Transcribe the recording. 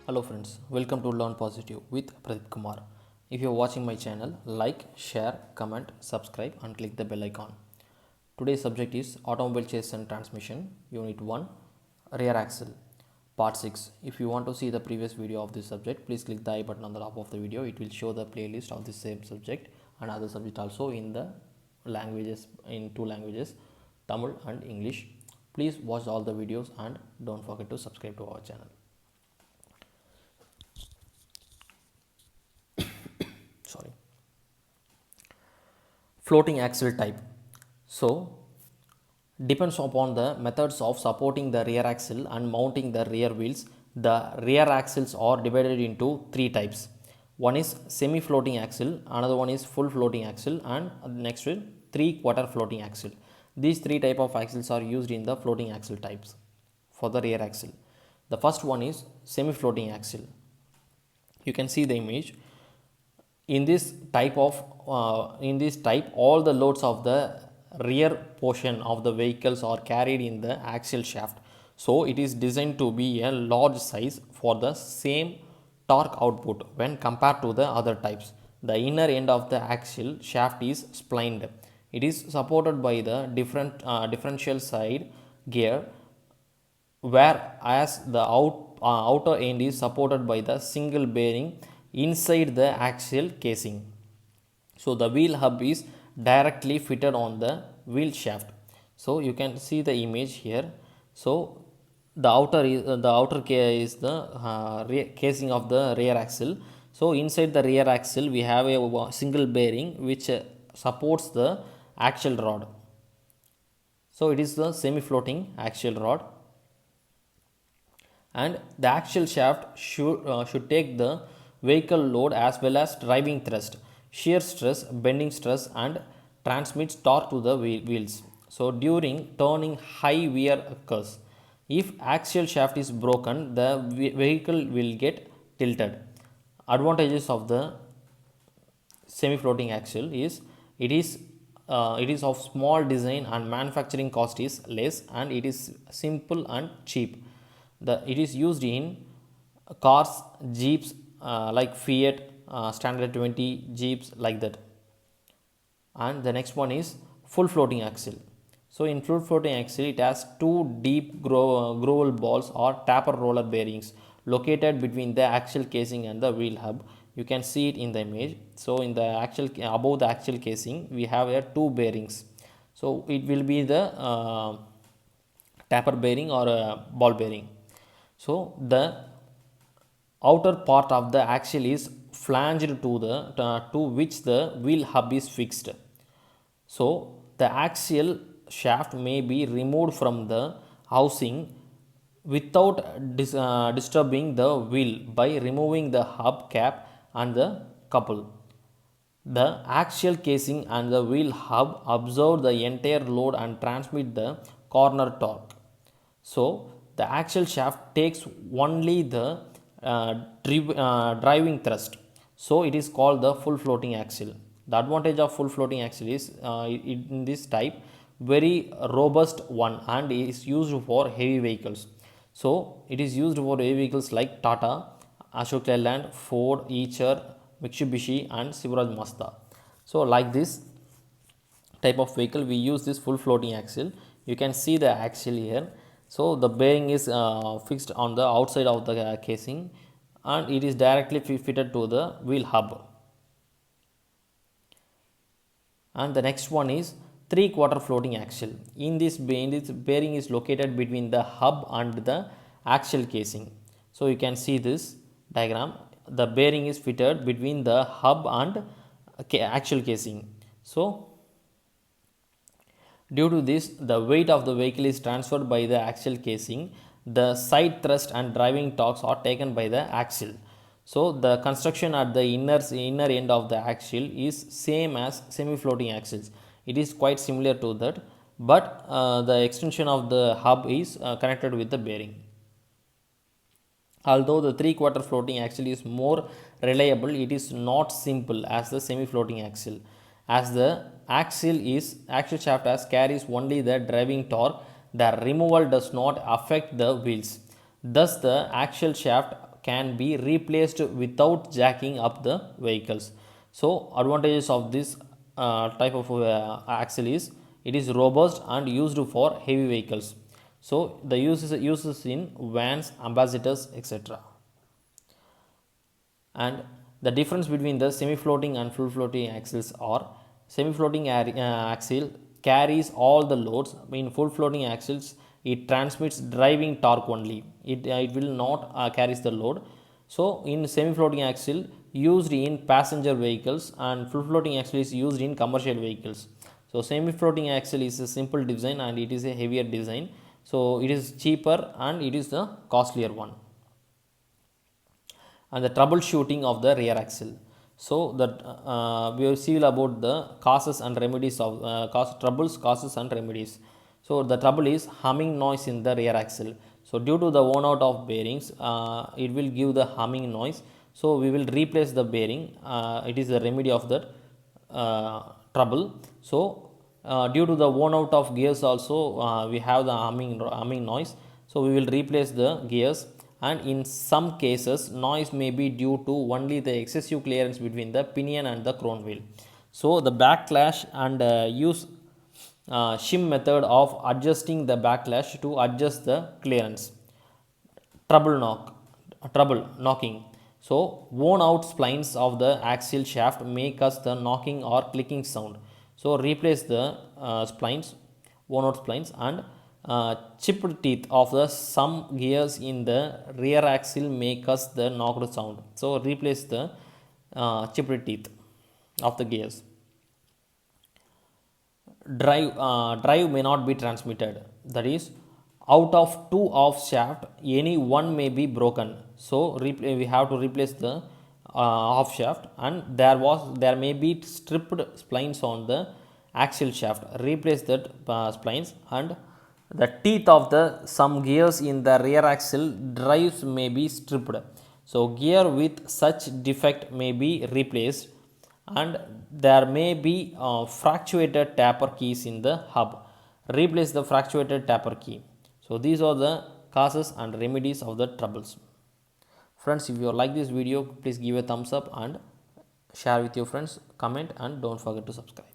Hello friends, welcome to Learn Positive with Pradeep Kumar. If you are watching my channel, like, share, comment, subscribe and click the bell icon. Today's subject is Automobile Chassis and Transmission, Unit 1, Rear Axle, Part 6. If you want to see the previous video of this subject, please click the I button on the top of the video. It will show the playlist of the same subject and other subject also in the languages, in two languages, Tamil and English. Please watch all the videos and don't forget to subscribe to our channel. Sorry. Floating axle type. So depends upon the methods of supporting the rear axle and mounting the rear wheels. The rear axles are divided into three types. One is semi floating axle, another one is full floating axle, and next will 3/4 floating axle. These three type of axles are used in the floating axle types for the rear axle. The first one is semi floating axle. You can see the image. In this type all the loads of the rear portion of the vehicles are carried in the axial shaft, so it is designed to be a large size for the same torque output when compared to the other types. The inner end of the axial shaft is splined. It is supported by the differential side gear, whereas the outer end is supported by the single bearing inside the axial casing. So the wheel hub is directly fitted on the wheel shaft. So you can see the image here. So the outer is the casing of the rear axle. So inside the rear axle we have a single bearing which supports the axial rod. So it is the semi floating axial rod, and the axial shaft should take the vehicle load as well as driving thrust, shear stress, bending stress, and transmits torque to the wheels. So during turning, high wear occurs. If axial shaft is broken, the vehicle will get tilted. Advantages of the semi floating axle is it is of small design and manufacturing cost is less, and it is simple and cheap. It is used in cars, jeeps like Fiat, standard 20 jeeps like that. And the next one is full floating axle. So in full floating axle, it has two deep grovel balls or taper roller bearings located between the axial casing and the wheel hub. You can see it in the image. So in the above the axial casing, we have two bearings. So it will be the taper bearing or ball bearing. So the outer part of the axle is flanged to which the wheel hub is fixed. So the axial shaft may be removed from the housing without disturbing the wheel by removing the hub cap and the couple. The axial casing and the wheel hub absorb the entire load and transmit the corner torque. So the axial shaft takes only the driving thrust. So it is called the full floating axle. The advantage of full floating axle is in this type very robust one and is used for heavy vehicles. So it is used for heavy vehicles like Tata, Ashok Leyland, Ford, Eicher, Mitsubishi and Shivraj Mazda. So like this type of vehicle we use this full floating axle. You can see the axle here. So the bearing is fixed on the outside of the casing, and it is directly fitted to the wheel hub. And the next one is 3/4 floating axle. In this bearing is located between the hub and the axial casing. So you can see this diagram. The bearing is fitted between the hub and axial casing. So due to this, the weight of the vehicle is transferred by the axial casing. The side thrust and driving torques are taken by the axle. So the construction at the inner end of the axle is same as semi-floating axles. It is quite similar to that, but the extension of the hub is connected with the bearing. Although the 3/4 floating axle is more reliable, it is not simple as the semi-floating axle, as the axial shaft as carries only the driving torque. The removal does not affect the wheels. Thus, the axial shaft can be replaced without jacking up the vehicles. So advantages of this type of axle is it is robust and used for heavy vehicles. So the uses in vans, ambassadors, etc. And the difference between the semi-floating and full-floating axles are semi-floating axle carries all the loads. In full-floating axles it transmits driving torque only, it will not carries the load. So in semi-floating axle used in passenger vehicles and full-floating axle is used in commercial vehicles. So semi-floating axle is a simple design and it is a heavier design, so it is cheaper and it is the costlier one. And the troubleshooting of the rear axle. So that we will see about the causes and remedies of causes and remedies. So the trouble is humming noise in the rear axle. So due to the worn out of bearings, it will give the humming noise. So we will replace the bearing. It is the remedy of that trouble. So due to the worn out of gears also, we have the humming noise. So we will replace the gears, and in some cases noise may be due to only the excessive clearance between the pinion and the crown wheel. So the backlash and use shim method of adjusting the backlash to adjust the clearance. Trouble knocking. So worn out splines of the axial shaft make us the knocking or clicking sound. So replace the worn out splines, and chipped teeth of the some gears in the rear axle make us the knocked sound. So replace the chipped teeth of the gears. Drive may not be transmitted, that is, out of two off shaft any one may be broken. So we have to replace the off shaft, and there may be stripped splines on the axial shaft. Replace that splines, and the teeth of the some gears in the rear axle drives may be stripped. So gear with such defect may be replaced, and there may be fractuated taper keys in the hub. Replace the fractuated taper key. So these are the causes and remedies of the troubles. Friends, if you like this video, please give a thumbs up and share with your friends, comment, and don't forget to subscribe.